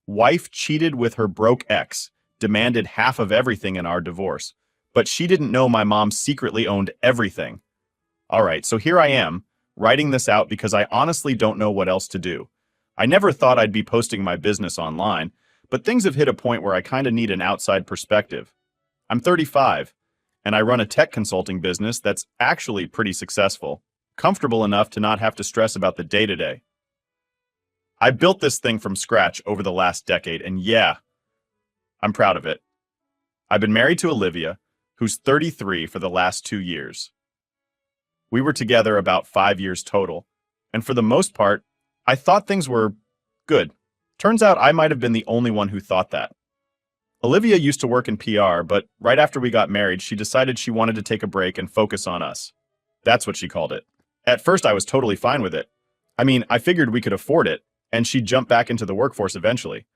Wife cheated with her broke ex, demanded half of everything in our divorce. But she didn't know my mom secretly owned everything. All right, so here I am, writing this out because I honestly don't know what else to do. I never thought I'd be posting my business online, but things have hit a point where I kind of need an outside perspective. I'm 35, and I run a tech consulting business that's actually pretty successful, comfortable enough to not have to stress about the day-to-day. I built this thing from scratch over the last decade, and yeah, I'm proud of it. I've been married to Olivia, who's 33 for the last 2 years. We were together about 5 years total, and for the most part, I thought things were good. Turns out I might have been the only one who thought that. Olivia used to work in PR, but right after we got married, she decided she wanted to take a break and focus on us. That's what she called it. At first, I was totally fine with it. I mean, I figured we could afford it, and she'd jump back into the workforce eventually.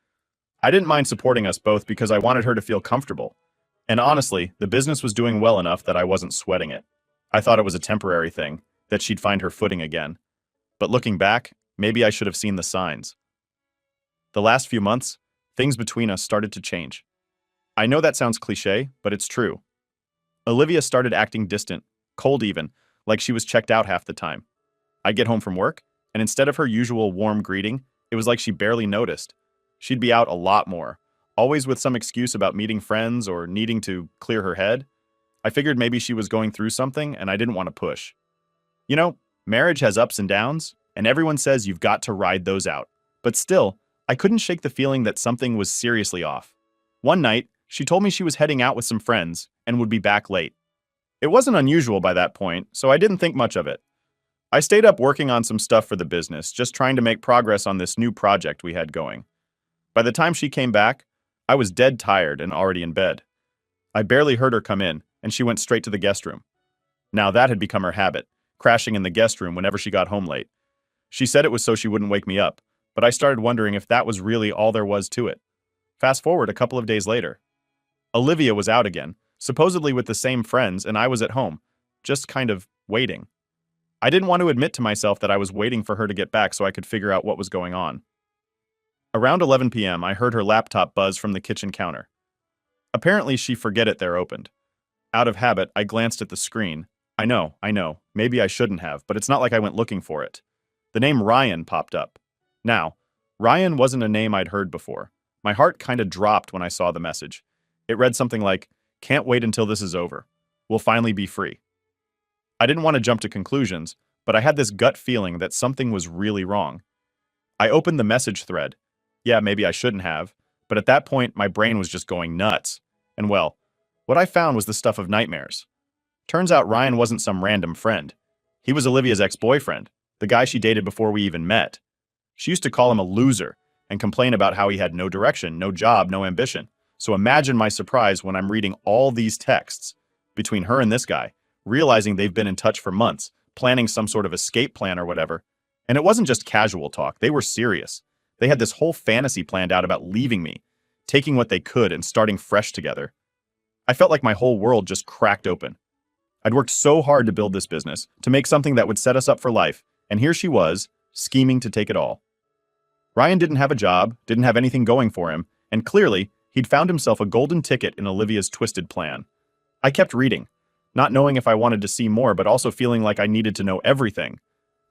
I didn't mind supporting us both because I wanted her to feel comfortable. And honestly, the business was doing well enough that I wasn't sweating it. I thought it was a temporary thing, that she'd find her footing again. But looking back, maybe I should have seen the signs. The last few months, things between us started to change. I know that sounds cliche, but it's true. Olivia started acting distant, cold even, like she was checked out half the time. I'd get home from work, and instead of her usual warm greeting, it was like she barely noticed. She'd be out a lot more, always with some excuse about meeting friends or needing to clear her head. I figured maybe she was going through something, and I didn't want to push. You know, marriage has ups and downs, and everyone says you've got to ride those out. But still, I couldn't shake the feeling that something was seriously off. One night, she told me she was heading out with some friends and would be back late. It wasn't unusual by that point, so I didn't think much of it. I stayed up working on some stuff for the business, just trying to make progress on this new project we had going. By the time she came back, I was dead tired and already in bed. I barely heard her come in, and she went straight to the guest room. Now that had become her habit, crashing in the guest room whenever she got home late. She said it was so she wouldn't wake me up, but I started wondering if that was really all there was to it. Fast forward a couple of days later. Olivia was out again, supposedly with the same friends, and I was at home, just kind of waiting. I didn't want to admit to myself that I was waiting for her to get back so I could figure out what was going on. Around 11 p.m., I heard her laptop buzz from the kitchen counter. Apparently, she forget it there opened. Out of habit, I glanced at the screen. I know, maybe I shouldn't have, but it's not like I went looking for it. The name Ryan popped up. Now, Ryan wasn't a name I'd heard before. My heart kind of dropped when I saw the message. It read something like, "Can't wait until this is over. We'll finally be free." I didn't want to jump to conclusions, but I had this gut feeling that something was really wrong. I opened the message thread. Yeah, maybe I shouldn't have, but at that point, my brain was just going nuts. And well, what I found was the stuff of nightmares. Turns out Ryan wasn't some random friend. He was Olivia's ex-boyfriend, the guy she dated before we even met. She used to call him a loser and complain about how he had no direction, no job, no ambition. So imagine my surprise when I'm reading all these texts between her and this guy, realizing they've been in touch for months, planning some sort of escape plan or whatever. And it wasn't just casual talk, they were serious. They had this whole fantasy planned out about leaving me, taking what they could and starting fresh together. I felt like my whole world just cracked open. I'd worked so hard to build this business, to make something that would set us up for life, and here she was, scheming to take it all. Ryan didn't have a job, didn't have anything going for him, and clearly, he'd found himself a golden ticket in Olivia's twisted plan. I kept reading, not knowing if I wanted to see more, but also feeling like I needed to know everything.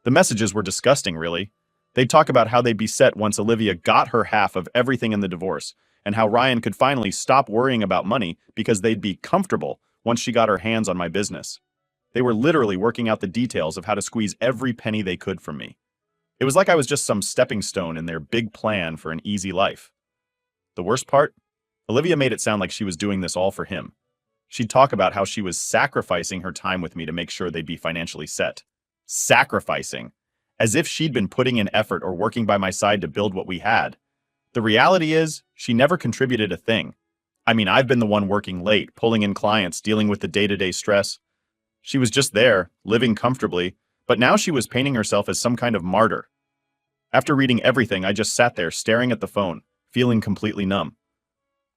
The messages were disgusting, really. They'd talk about how they'd be set once Olivia got her half of everything in the divorce, and how Ryan could finally stop worrying about money because they'd be comfortable once she got her hands on my business. They were literally working out the details of how to squeeze every penny they could from me. It was like I was just some stepping stone in their big plan for an easy life. The worst part? Olivia made it sound like she was doing this all for him. She'd talk about how she was sacrificing her time with me to make sure they'd be financially set. Sacrificing. As if she'd been putting in effort or working by my side to build what we had. The reality is, she never contributed a thing. I mean, I've been the one working late, pulling in clients, dealing with the day-to-day stress. She was just there, living comfortably, but now she was painting herself as some kind of martyr. After reading everything, I just sat there staring at the phone, feeling completely numb.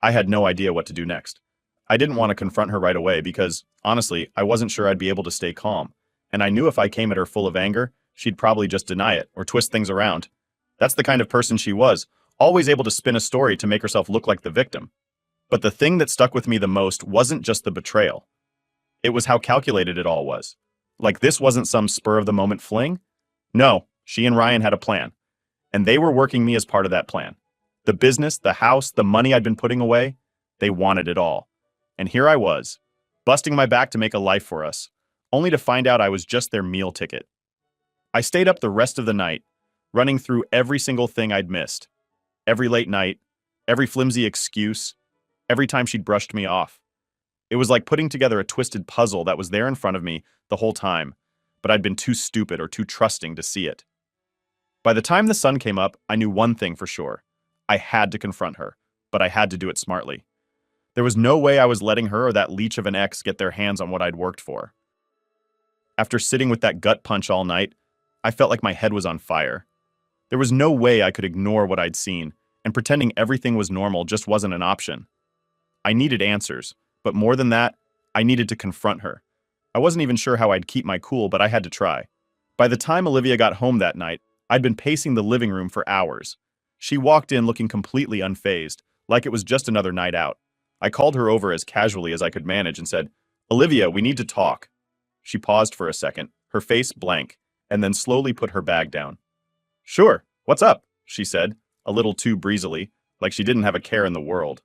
I had no idea what to do next. I didn't want to confront her right away because, honestly, I wasn't sure I'd be able to stay calm. And I knew if I came at her full of anger, she'd probably just deny it or twist things around. That's the kind of person she was, always able to spin a story to make herself look like the victim. But the thing that stuck with me the most wasn't just the betrayal. It was how calculated it all was. Like this wasn't some spur-of-the-moment fling. No, she and Ryan had a plan, and they were working me as part of that plan. The business, the house, the money I'd been putting away, they wanted it all. And here I was, busting my back to make a life for us, only to find out I was just their meal ticket. I stayed up the rest of the night, running through every single thing I'd missed. Every late night, every flimsy excuse, every time she'd brushed me off. It was like putting together a twisted puzzle that was there in front of me the whole time, but I'd been too stupid or too trusting to see it. By the time the sun came up, I knew one thing for sure. I had to confront her, but I had to do it smartly. There was no way I was letting her or that leech of an ex get their hands on what I'd worked for. After sitting with that gut punch all night, I felt like my head was on fire. There was no way I could ignore what I'd seen, and pretending everything was normal just wasn't an option. I needed answers, but more than that, I needed to confront her. I wasn't even sure how I'd keep my cool, but I had to try. By the time Olivia got home that night, I'd been pacing the living room for hours. She walked in looking completely unfazed, like it was just another night out. I called her over as casually as I could manage and said, "Olivia, we need to talk." She paused for a second, her face blank, and then slowly put her bag down. "Sure, what's up?" she said, a little too breezily, like she didn't have a care in the world.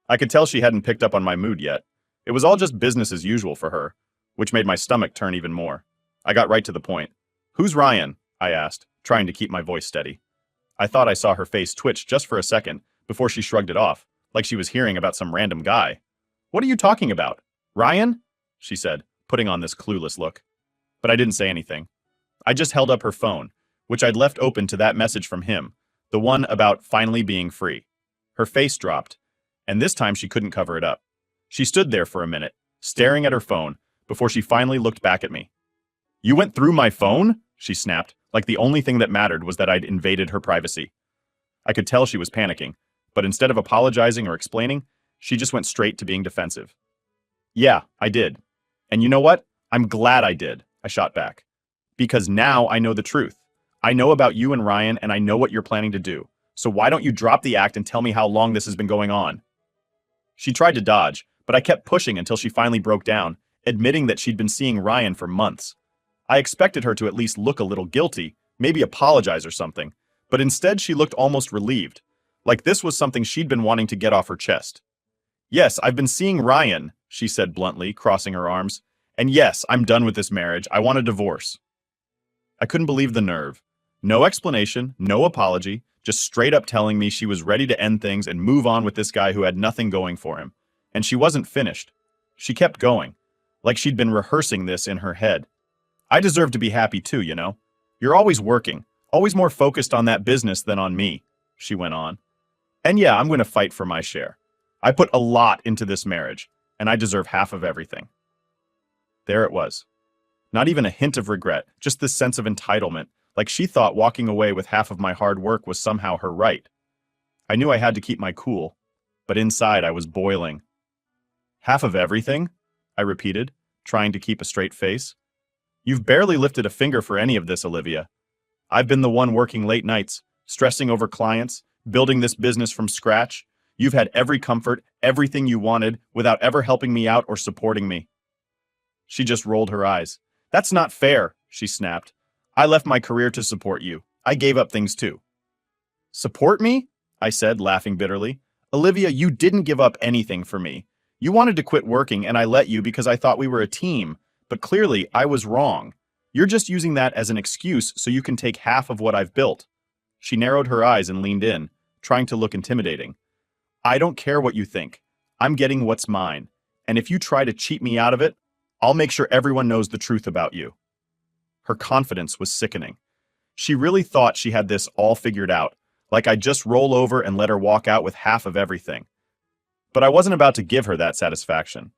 I could tell she hadn't picked up on my mood yet. It was all just business as usual for her, which made my stomach turn even more. I got right to the point. "Who's Ryan?" I asked, trying to keep my voice steady. I thought I saw her face twitch just for a second before she shrugged it off, like she was hearing about some random guy. "What are you talking about? Ryan?" she said, putting on this clueless look. But I didn't say anything. I just held up her phone, which I'd left open to that message from him, the one about finally being free. Her face dropped, and this time she couldn't cover it up. She stood there for a minute, staring at her phone, before she finally looked back at me. "You went through my phone?" she snapped, like the only thing that mattered was that I'd invaded her privacy. I could tell she was panicking, but instead of apologizing or explaining, she just went straight to being defensive. "Yeah, I did. And you know what? I'm glad I did," I shot back. "Because now I know the truth. I know about you and Ryan, and I know what you're planning to do. So why don't you drop the act and tell me how long this has been going on?" She tried to dodge, but I kept pushing until she finally broke down, admitting that she'd been seeing Ryan for months. I expected her to at least look a little guilty, maybe apologize or something, but instead she looked almost relieved, like this was something she'd been wanting to get off her chest. "Yes, I've been seeing Ryan," she said bluntly, crossing her arms. "And yes, I'm done with this marriage. I want a divorce." I couldn't believe the nerve. No explanation, no apology, just straight up telling me she was ready to end things and move on with this guy who had nothing going for him. And she wasn't finished. She kept going, like she'd been rehearsing this in her head. "I deserve to be happy too, you know. You're always working, always more focused on that business than on me," she went on. "And yeah, I'm going to fight for my share. I put a lot into this marriage, and I deserve half of everything." There it was. Not even a hint of regret, just this sense of entitlement, like she thought walking away with half of my hard work was somehow her right. I knew I had to keep my cool, but inside I was boiling. "Half of everything?" I repeated, trying to keep a straight face. "You've barely lifted a finger for any of this, Olivia. I've been the one working late nights, stressing over clients, building this business from scratch. You've had every comfort, everything you wanted, without ever helping me out or supporting me." She just rolled her eyes. "That's not fair," she snapped. "I left my career to support you. I gave up things too." "Support me?" I said, laughing bitterly. "Olivia, you didn't give up anything for me. You wanted to quit working and I let you because I thought we were a team, but clearly I was wrong. You're just using that as an excuse so you can take half of what I've built." She narrowed her eyes and leaned in, trying to look intimidating. "I don't care what you think. I'm getting what's mine. And if you try to cheat me out of it, I'll make sure everyone knows the truth about you." Her confidence was sickening. She really thought she had this all figured out, like I'd just roll over and let her walk out with half of everything. But I wasn't about to give her that satisfaction.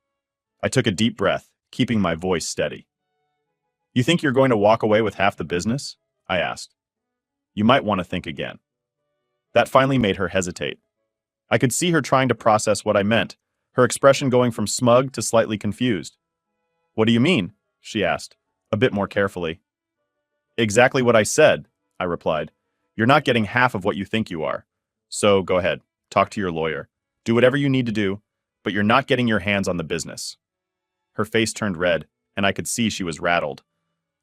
I took a deep breath, keeping my voice steady. "You think you're going to walk away with half the business?" I asked. "You might want to think again." That finally made her hesitate. I could see her trying to process what I meant, her expression going from smug to slightly confused. "What do you mean?" she asked, a bit more carefully. "Exactly what I said," I replied. "You're not getting half of what you think you are. So go ahead, talk to your lawyer. Do whatever you need to do, but you're not getting your hands on the business. Her face turned red, and I could see she was rattled.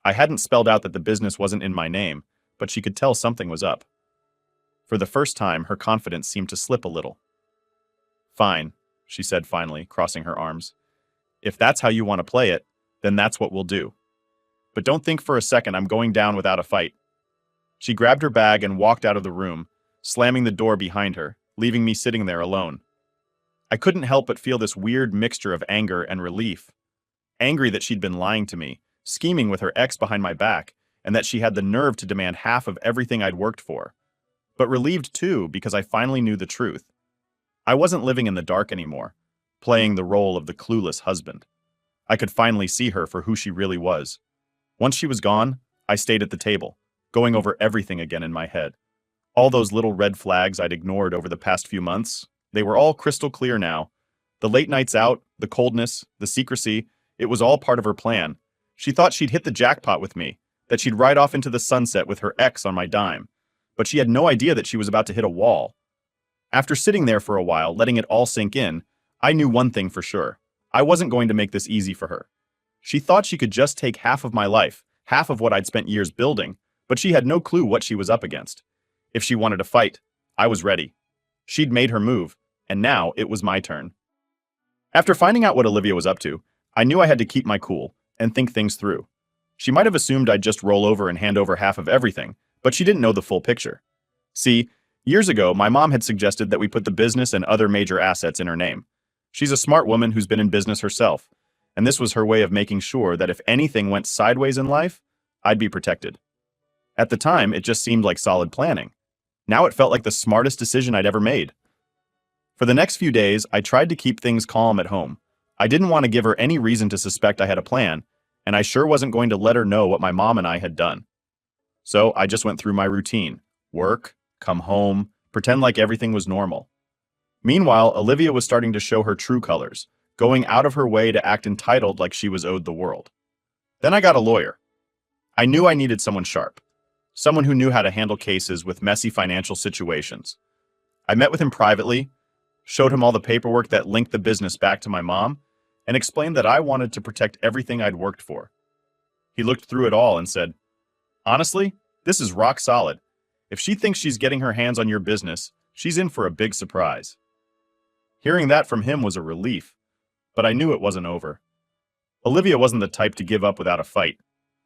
I hadn't spelled out that the business wasn't in my name, but she could tell something was up. For the first time, her confidence seemed to slip a little. Fine, she said finally, crossing her arms. If that's how you want to play it, then that's what we'll do. But don't think for a second I'm going down without a fight. She grabbed her bag and walked out of the room, slamming the door behind her, leaving me sitting there alone. I couldn't help but feel this weird mixture of anger and relief. Angry that she'd been lying to me, scheming with her ex behind my back, and that she had the nerve to demand half of everything I'd worked for. But relieved too, because I finally knew the truth. I wasn't living in the dark anymore, playing the role of the clueless husband. I could finally see her for who she really was. Once she was gone, I stayed at the table, going over everything again in my head. All those little red flags I'd ignored over the past few months, they were all crystal clear now. The late nights out, the coldness, the secrecy, it was all part of her plan. She thought she'd hit the jackpot with me, that she'd ride off into the sunset with her ex on my dime. But she had no idea that she was about to hit a wall. After sitting there for a while, letting it all sink in, I knew one thing for sure. I wasn't going to make this easy for her. She thought she could just take half of my life, half of what I'd spent years building, but she had no clue what she was up against. If she wanted to fight, I was ready. She'd made her move, and now it was my turn. After finding out what Olivia was up to, I knew I had to keep my cool and think things through. She might have assumed I'd just roll over and hand over half of everything, but she didn't know the full picture. See, years ago, my mom had suggested that we put the business and other major assets in her name. She's a smart woman who's been in business herself, and this was her way of making sure that if anything went sideways in life, I'd be protected. At the time, it just seemed like solid planning. Now it felt like the smartest decision I'd ever made. For the next few days, I tried to keep things calm at home. I didn't want to give her any reason to suspect I had a plan, and I sure wasn't going to let her know what my mom and I had done. So I just went through my routine. Work, come home, pretend like everything was normal. Meanwhile, Olivia was starting to show her true colors, going out of her way to act entitled like she was owed the world. Then I got a lawyer. I knew I needed someone sharp, someone who knew how to handle cases with messy financial situations. I met with him privately, showed him all the paperwork that linked the business back to my mom, and explained that I wanted to protect everything I'd worked for. He looked through it all and said, "Honestly, this is rock solid. If she thinks she's getting her hands on your business, she's in for a big surprise." Hearing that from him was a relief, but I knew it wasn't over. Olivia wasn't the type to give up without a fight.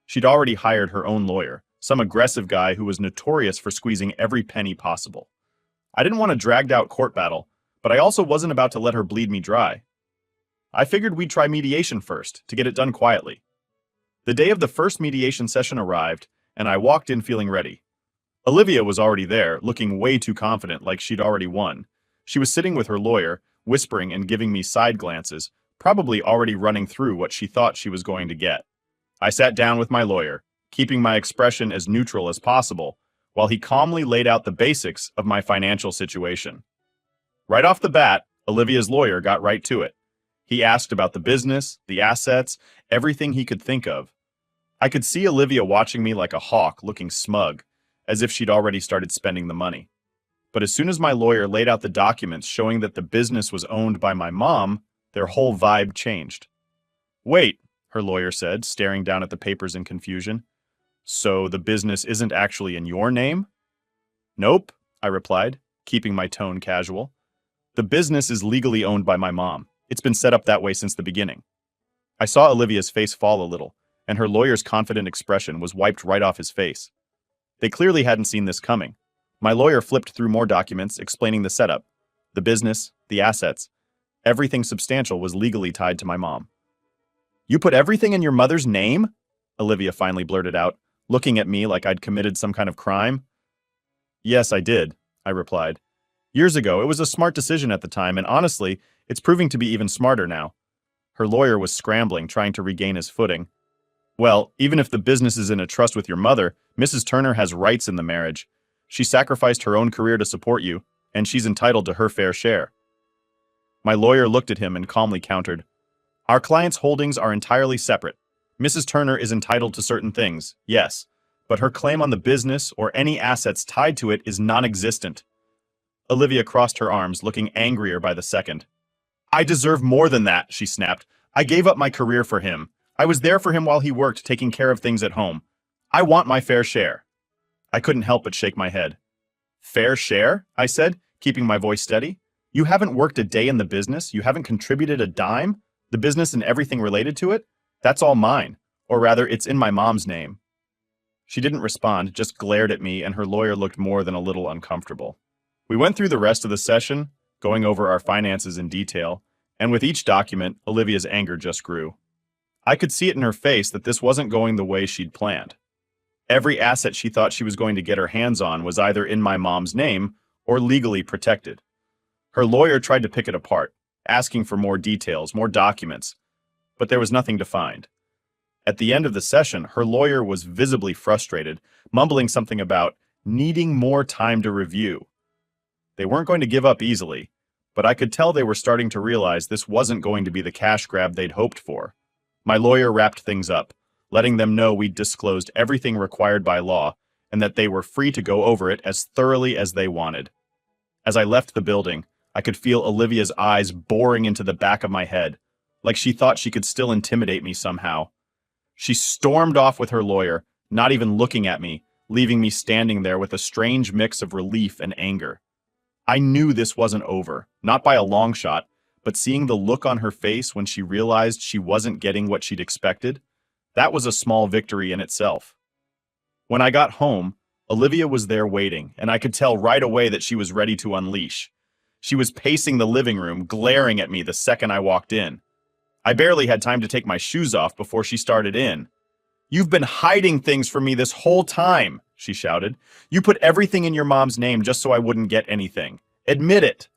She'd already hired her own lawyer, some aggressive guy who was notorious for squeezing every penny possible. I didn't want a dragged-out court battle, but I also wasn't about to let her bleed me dry. I figured we'd try mediation first, to get it done quietly. The day of the first mediation session arrived, and I walked in feeling ready. Olivia was already there, looking way too confident, like she'd already won. She was sitting with her lawyer, whispering and giving me side glances, probably already running through what she thought she was going to get. I sat down with my lawyer, keeping my expression as neutral as possible, while he calmly laid out the basics of my financial situation. Right off the bat, Olivia's lawyer got right to it. He asked about the business, the assets, everything he could think of. I could see Olivia watching me like a hawk, looking smug, as if she'd already started spending the money. But as soon as my lawyer laid out the documents showing that the business was owned by my mom, their whole vibe changed. "Wait," her lawyer said, staring down at the papers in confusion. "So the business isn't actually in your name?" "Nope," I replied, keeping my tone casual. "The business is legally owned by my mom. It's been set up that way since the beginning." I saw Olivia's face fall a little, and her lawyer's confident expression was wiped right off his face. They clearly hadn't seen this coming. My lawyer flipped through more documents explaining the setup, the business, the assets. Everything substantial was legally tied to my mom. "You put everything in your mother's name?" Olivia finally blurted out, looking at me like I'd committed some kind of crime. "Yes, I did," I replied. "Years ago, it was a smart decision at the time, and honestly, it's proving to be even smarter now." Her lawyer was scrambling, trying to regain his footing. "Well, even if the business is in a trust with your mother, Mrs. Turner has rights in the marriage. She sacrificed her own career to support you, and she's entitled to her fair share." My lawyer looked at him and calmly countered, "Our client's holdings are entirely separate. Mrs. Turner is entitled to certain things, yes, but her claim on the business or any assets tied to it is non-existent." Olivia crossed her arms, looking angrier by the second. I deserve more than that, she snapped. I gave up my career for him. I was there for him while he worked, taking care of things at home. I want my fair share. I couldn't help but shake my head. Fair share? I said, keeping my voice steady. You haven't worked a day in the business? You haven't contributed a dime? The business and everything related to it? That's all mine. Or rather, it's in my mom's name. She didn't respond, just glared at me, and her lawyer looked more than a little uncomfortable. We went through the rest of the session, going over our finances in detail, and with each document, Olivia's anger just grew. I could see it in her face that this wasn't going the way she'd planned. Every asset she thought she was going to get her hands on was either in my mom's name or legally protected. Her lawyer tried to pick it apart, asking for more details, more documents, but there was nothing to find. At the end of the session, her lawyer was visibly frustrated, mumbling something about needing more time to review. They weren't going to give up easily, but I could tell they were starting to realize this wasn't going to be the cash grab they'd hoped for. My lawyer wrapped things up, letting them know we'd disclosed everything required by law and that they were free to go over it as thoroughly as they wanted. As I left the building, I could feel Olivia's eyes boring into the back of my head, like she thought she could still intimidate me somehow. She stormed off with her lawyer, not even looking at me, leaving me standing there with a strange mix of relief and anger. I knew this wasn't over, not by a long shot, but seeing the look on her face when she realized she wasn't getting what she'd expected, that was a small victory in itself. When I got home, Olivia was there waiting, and I could tell right away that she was ready to unleash. She was pacing the living room, glaring at me the second I walked in. I barely had time to take my shoes off before she started in. "You've been hiding things from me this whole time," she shouted. "You put everything in your mom's name just so I wouldn't get anything. Admit it."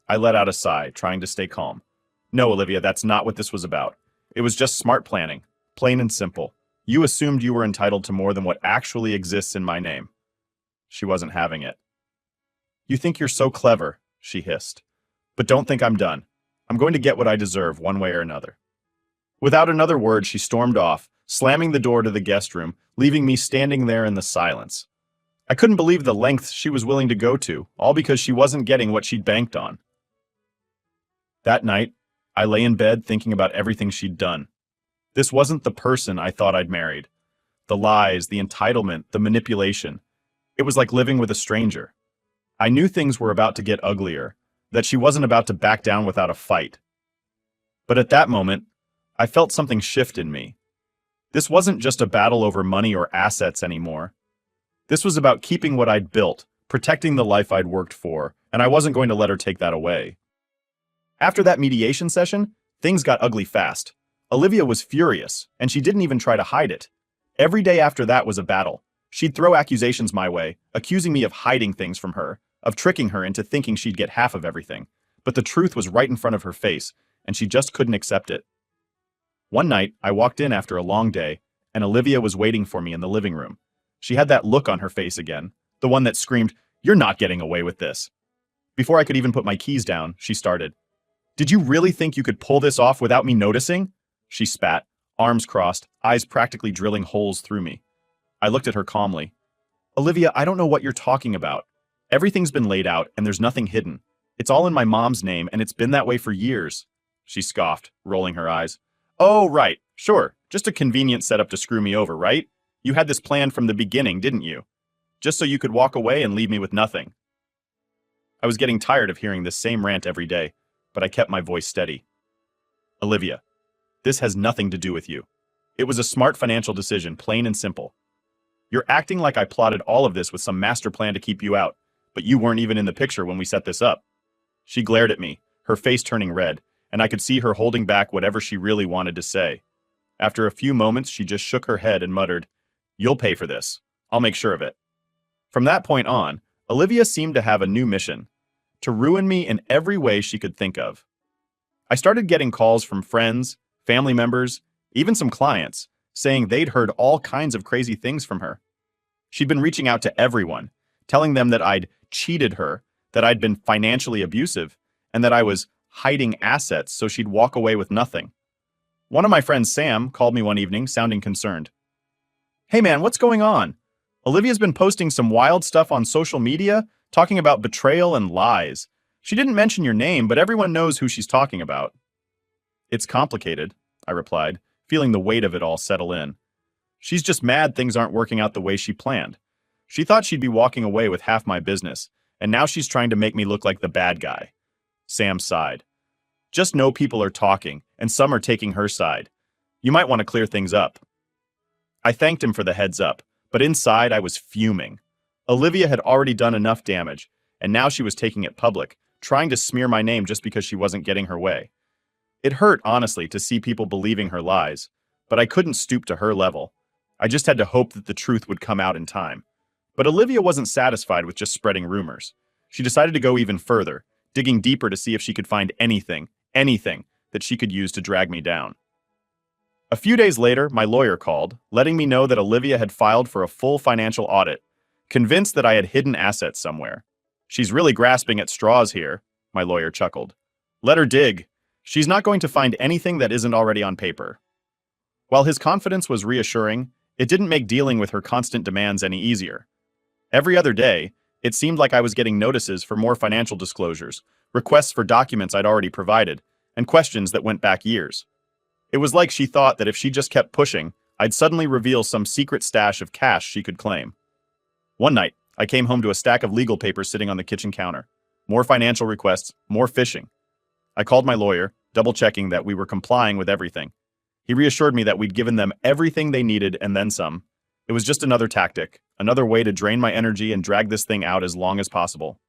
I let out a sigh, trying to stay calm. "No, Olivia, that's not what this was about. It was just smart planning, plain and simple. You assumed you were entitled to more than what actually exists in my name." She wasn't having it. "You think you're so clever," she hissed. "But don't think I'm done. I'm going to get what I deserve one way or another." Without another word, she stormed off, slamming the door to the guest room, leaving me standing there in the silence. I couldn't believe the lengths she was willing to go to, all because she wasn't getting what she'd banked on. That night, I lay in bed thinking about everything she'd done. This wasn't the person I thought I'd married. The lies, the entitlement, the manipulation. It was like living with a stranger. I knew things were about to get uglier, that she wasn't about to back down without a fight. But at that moment, I felt something shift in me. This wasn't just a battle over money or assets anymore. This was about keeping what I'd built, protecting the life I'd worked for, and I wasn't going to let her take that away. After that mediation session, things got ugly fast. Olivia was furious, and she didn't even try to hide it. Every day after that was a battle. She'd throw accusations my way, accusing me of hiding things from her, of tricking her into thinking she'd get half of everything. But the truth was right in front of her face, and she just couldn't accept it. One night, I walked in after a long day, and Olivia was waiting for me in the living room. She had that look on her face again, the one that screamed, "You're not getting away with this." Before I could even put my keys down, she started. "Did you really think you could pull this off without me noticing?" She spat, arms crossed, eyes practically drilling holes through me. I looked at her calmly. "Olivia, I don't know what you're talking about. Everything's been laid out, and there's nothing hidden. It's all in my mom's name, and it's been that way for years." She scoffed, rolling her eyes. "Oh, right. Sure. Just a convenient setup to screw me over, right? You had this planned from the beginning, didn't you? Just so you could walk away and leave me with nothing." I was getting tired of hearing this same rant every day, but I kept my voice steady. "Olivia, this has nothing to do with you. It was a smart financial decision, plain and simple. You're acting like I plotted all of this with some master plan to keep you out, but you weren't even in the picture when we set this up." She glared at me, her face turning red, and I could see her holding back whatever she really wanted to say. After a few moments, she just shook her head and muttered, "You'll pay for this. I'll make sure of it." From that point on, Olivia seemed to have a new mission: to ruin me in every way she could think of. I started getting calls from friends, family members, even some clients, saying they'd heard all kinds of crazy things from her. She'd been reaching out to everyone, telling them that I'd cheated her, that I'd been financially abusive, and that I was hiding assets so she'd walk away with nothing. One of my friends, Sam, called me one evening, sounding concerned. "Hey man, what's going on? Olivia's been posting some wild stuff on social media, talking about betrayal and lies. She didn't mention your name, but everyone knows who she's talking about. It's complicated, I replied, feeling the weight of it all settle in. She's just mad things aren't working out the way she planned. She thought she'd be walking away with half my business, and now she's trying to make me look like the bad guy. Sam sighed. Just know people are talking, and some are taking her side. You might want to clear things up. I thanked him for the heads up, but inside I was fuming. Olivia had already done enough damage, and now she was taking it public, trying to smear my name just because she wasn't getting her way. It hurt, honestly, to see people believing her lies, but I couldn't stoop to her level. I just had to hope that the truth would come out in time. But Olivia wasn't satisfied with just spreading rumors. She decided to go even further, digging deeper to see if she could find anything that she could use to drag me down. A few days later, my lawyer called, letting me know that Olivia had filed for a full financial audit, convinced that I had hidden assets somewhere. She's really grasping at straws here, my lawyer chuckled. Let her dig. She's not going to find anything that isn't already on paper. While his confidence was reassuring, it didn't make dealing with her constant demands any easier. Every other day, it seemed like I was getting notices for more financial disclosures, requests for documents I'd already provided, and questions that went back years. It was like she thought that if she just kept pushing, I'd suddenly reveal some secret stash of cash she could claim. One night, I came home to a stack of legal papers sitting on the kitchen counter. More financial requests, more phishing. I called my lawyer, double-checking that we were complying with everything. He reassured me that we'd given them everything they needed and then some. It was just another tactic, another way to drain my energy and drag this thing out as long as possible.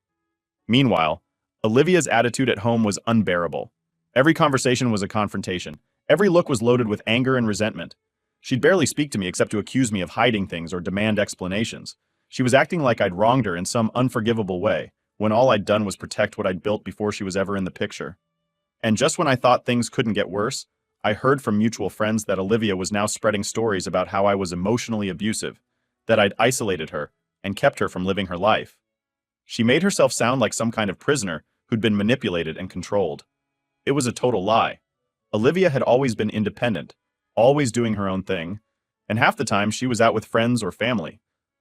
Meanwhile, Olivia's attitude at home was unbearable. Every conversation was a confrontation. Every look was loaded with anger and resentment. She'd barely speak to me except to accuse me of hiding things or demand explanations. She was acting like I'd wronged her in some unforgivable way, when all I'd done was protect what I'd built before she was ever in the picture. And just when I thought things couldn't get worse, I heard from mutual friends that Olivia was now spreading stories about how I was emotionally abusive, that I'd isolated her and kept her from living her life. She made herself sound like some kind of prisoner who'd been manipulated and controlled. It was a total lie. Olivia had always been independent, always doing her own thing, and half the time she was out with friends or family.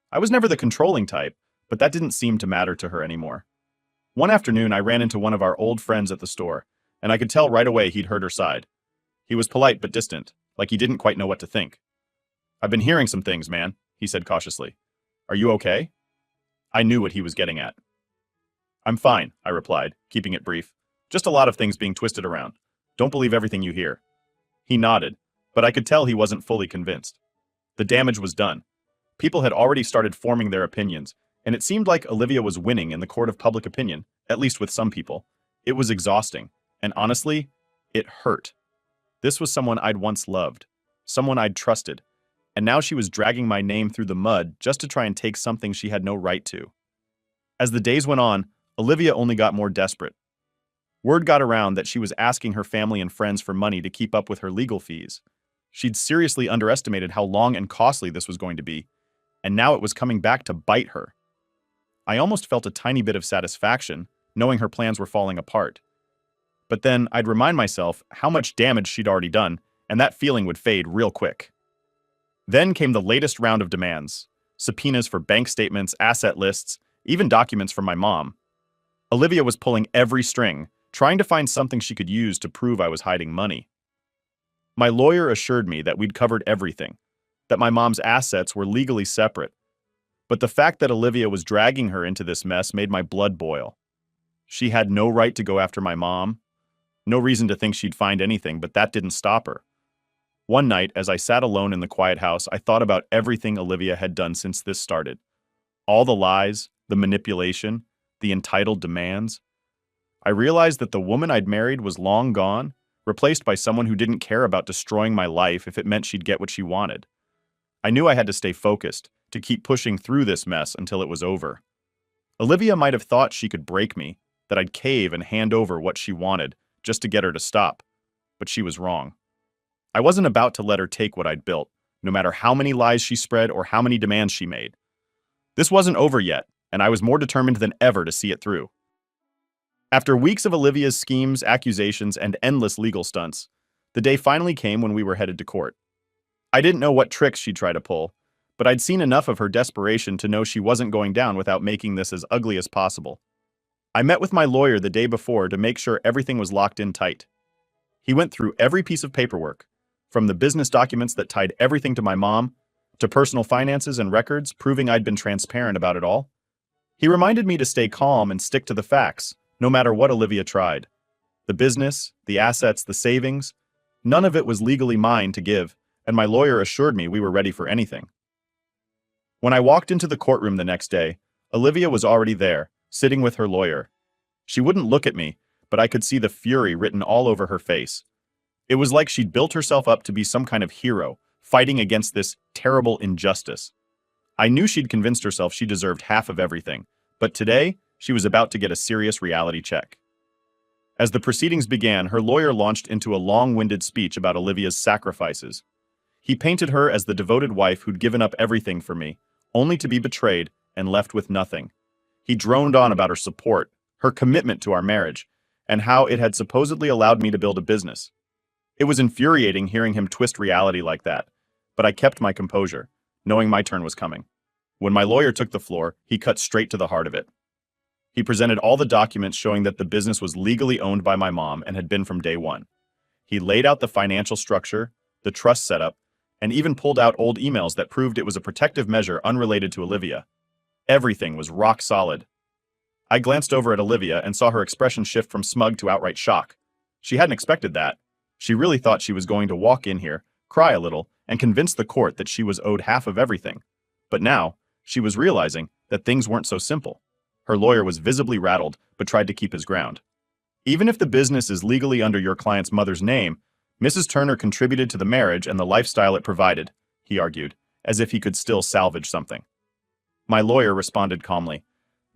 I was never the controlling type, but that didn't seem to matter to her anymore. One afternoon, I ran into one of our old friends at the store, and I could tell right away he'd heard her side. He was polite but distant, like he didn't quite know what to think. I've been hearing some things, man, he said cautiously. Are you okay? I knew what he was getting at. I'm fine, I replied, keeping it brief. Just a lot of things being twisted around. Don't believe everything you hear. He nodded, but I could tell he wasn't fully convinced. The damage was done. People had already started forming their opinions, and it seemed like Olivia was winning in the court of public opinion, at least with some people. It was exhausting, and honestly, it hurt. This was someone I'd once loved, someone I'd trusted, and now she was dragging my name through the mud just to try and take something she had no right to. As the days went on, Olivia only got more desperate. Word got around that she was asking her family and friends for money to keep up with her legal fees. She'd seriously underestimated how long and costly this was going to be, and now it was coming back to bite her. I almost felt a tiny bit of satisfaction, knowing her plans were falling apart. But then I'd remind myself how much damage she'd already done, and that feeling would fade real quick. Then came the latest round of demands. Subpoenas for bank statements, asset lists, even documents from my mom. Olivia was pulling every string, trying to find something she could use to prove I was hiding money. My lawyer assured me that we'd covered everything, that my mom's assets were legally separate. But the fact that Olivia was dragging her into this mess made my blood boil. She had no right to go after my mom. No reason to think she'd find anything, but that didn't stop her. One night, as I sat alone in the quiet house, I thought about everything Olivia had done since this started. All the lies, the manipulation, the entitled demands. I realized that the woman I'd married was long gone, replaced by someone who didn't care about destroying my life if it meant she'd get what she wanted. I knew I had to stay focused, to keep pushing through this mess until it was over. Olivia might have thought she could break me, that I'd cave and hand over what she wanted just to get her to stop, but she was wrong. I wasn't about to let her take what I'd built, no matter how many lies she spread or how many demands she made. This wasn't over yet, and I was more determined than ever to see it through. After weeks of Olivia's schemes, accusations, and endless legal stunts, the day finally came when we were headed to court. I didn't know what tricks she'd try to pull, but I'd seen enough of her desperation to know she wasn't going down without making this as ugly as possible. I met with my lawyer the day before to make sure everything was locked in tight. He went through every piece of paperwork, from the business documents that tied everything to my mom, to personal finances and records proving I'd been transparent about it all. He reminded me to stay calm and stick to the facts, no matter what Olivia tried. The business, the assets, the savings, none of it was legally mine to give, and my lawyer assured me we were ready for anything. When I walked into the courtroom the next day, Olivia was already there, sitting with her lawyer. She wouldn't look at me, but I could see the fury written all over her face. It was like she'd built herself up to be some kind of hero, fighting against this terrible injustice. I knew she'd convinced herself she deserved half of everything, but today, she was about to get a serious reality check. As the proceedings began, her lawyer launched into a long-winded speech about Olivia's sacrifices. He painted her as the devoted wife who'd given up everything for me, only to be betrayed and left with nothing. He droned on about her support, her commitment to our marriage, and how it had supposedly allowed me to build a business. It was infuriating hearing him twist reality like that, but I kept my composure, knowing my turn was coming. When my lawyer took the floor, he cut straight to the heart of it. He presented all the documents showing that the business was legally owned by my mom and had been from day one. He laid out the financial structure, the trust setup, and even pulled out old emails that proved it was a protective measure unrelated to Olivia. Everything was rock solid. I glanced over at Olivia and saw her expression shift from smug to outright shock. She hadn't expected that. She really thought she was going to walk in here, cry a little, and convince the court that she was owed half of everything. But now, she was realizing that things weren't so simple. Her lawyer was visibly rattled, but tried to keep his ground. Even if the business is legally under your client's mother's name, Mrs. Turner contributed to the marriage and the lifestyle it provided, he argued, as if he could still salvage something. My lawyer responded calmly.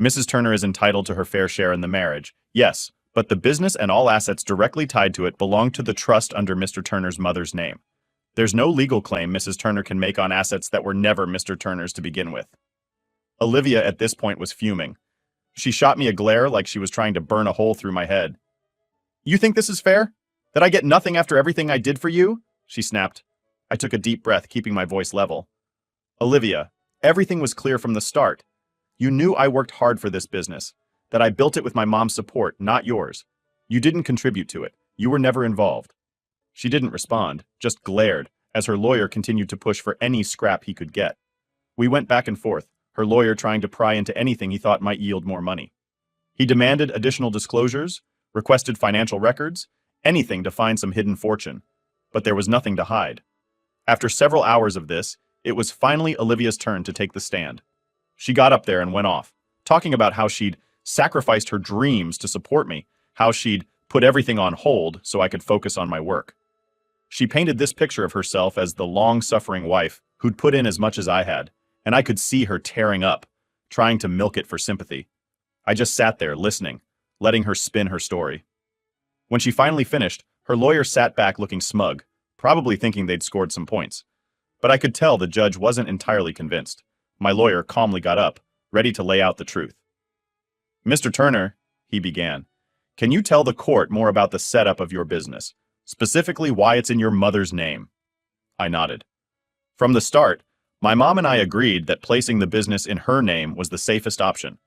Mrs. Turner is entitled to her fair share in the marriage, yes, but the business and all assets directly tied to it belong to the trust under Mr. Turner's mother's name. There's no legal claim Mrs. Turner can make on assets that were never Mr. Turner's to begin with. Olivia at this point was fuming. She shot me a glare like she was trying to burn a hole through my head. You think this is fair? That I get nothing after everything I did for you? She snapped. I took a deep breath, keeping my voice level. Olivia, everything was clear from the start. You knew I worked hard for this business, that I built it with my mom's support, not yours. You didn't contribute to it. You were never involved. She didn't respond, just glared, as her lawyer continued to push for any scrap he could get. We went back and forth, her lawyer trying to pry into anything he thought might yield more money. He demanded additional disclosures, requested financial records, anything to find some hidden fortune. But there was nothing to hide. After several hours of this, it was finally Olivia's turn to take the stand. She got up there and went off, talking about how she'd sacrificed her dreams to support me, how she'd put everything on hold so I could focus on my work. She painted this picture of herself as the long-suffering wife who'd put in as much as I had, and I could see her tearing up, trying to milk it for sympathy. I just sat there listening, letting her spin her story. When she finally finished, her lawyer sat back looking smug, probably thinking they'd scored some points. But I could tell the judge wasn't entirely convinced. My lawyer calmly got up, ready to lay out the truth. Mr. Turner, he began, can you tell the court more about the setup of your business, specifically why it's in your mother's name? I nodded. From the start, my mom and I agreed that placing the business in her name was the safest option.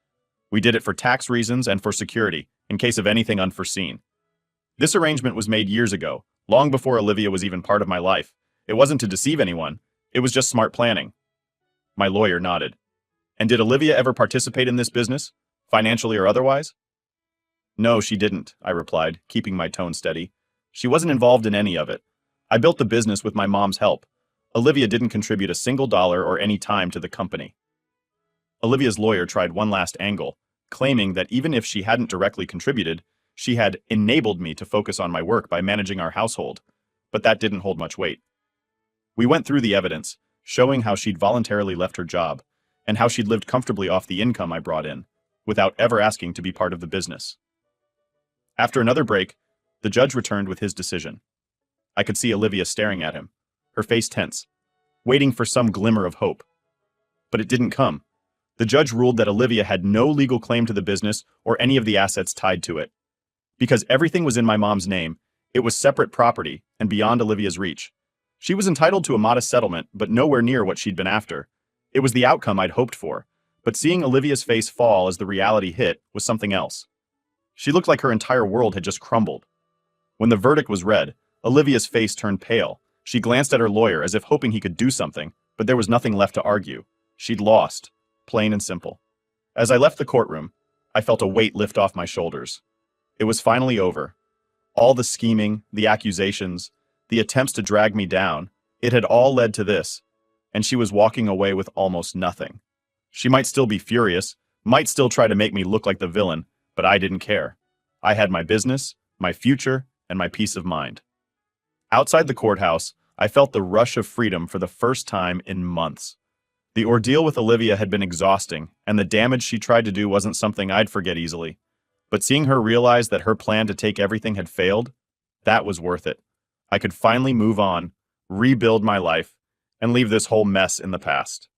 We did it for tax reasons and for security, in case of anything unforeseen. This arrangement was made years ago, long before Olivia was even part of my life. It wasn't to deceive anyone, it was just smart planning. My lawyer nodded. And did Olivia ever participate in this business, financially or otherwise? No, she didn't, I replied, keeping my tone steady. She wasn't involved in any of it. I built the business with my mom's help. Olivia didn't contribute a single dollar or any time to the company. Olivia's lawyer tried one last angle, claiming that even if she hadn't directly contributed, she had enabled me to focus on my work by managing our household, but that didn't hold much weight. We went through the evidence, showing how she'd voluntarily left her job, and how she'd lived comfortably off the income I brought in, without ever asking to be part of the business. After another break, the judge returned with his decision. I could see Olivia staring at him, her face tense, waiting for some glimmer of hope. But it didn't come. The judge ruled that Olivia had no legal claim to the business or any of the assets tied to it. Because everything was in my mom's name, it was separate property and beyond Olivia's reach. She was entitled to a modest settlement, but nowhere near what she'd been after. It was the outcome I'd hoped for, but seeing Olivia's face fall as the reality hit was something else. She looked like her entire world had just crumbled. When the verdict was read, Olivia's face turned pale. She glanced at her lawyer as if hoping he could do something, but there was nothing left to argue. She'd lost, plain and simple. As I left the courtroom, I felt a weight lift off my shoulders. It was finally over. All the scheming, the accusations, the attempts to drag me down, it had all led to this, and she was walking away with almost nothing. She might still be furious, might still try to make me look like the villain, but I didn't care. I had my business, my future, and my peace of mind. Outside the courthouse, I felt the rush of freedom for the first time in months. The ordeal with Olivia had been exhausting, and the damage she tried to do wasn't something I'd forget easily. But seeing her realize that her plan to take everything had failed, that was worth it. I could finally move on, rebuild my life, and leave this whole mess in the past.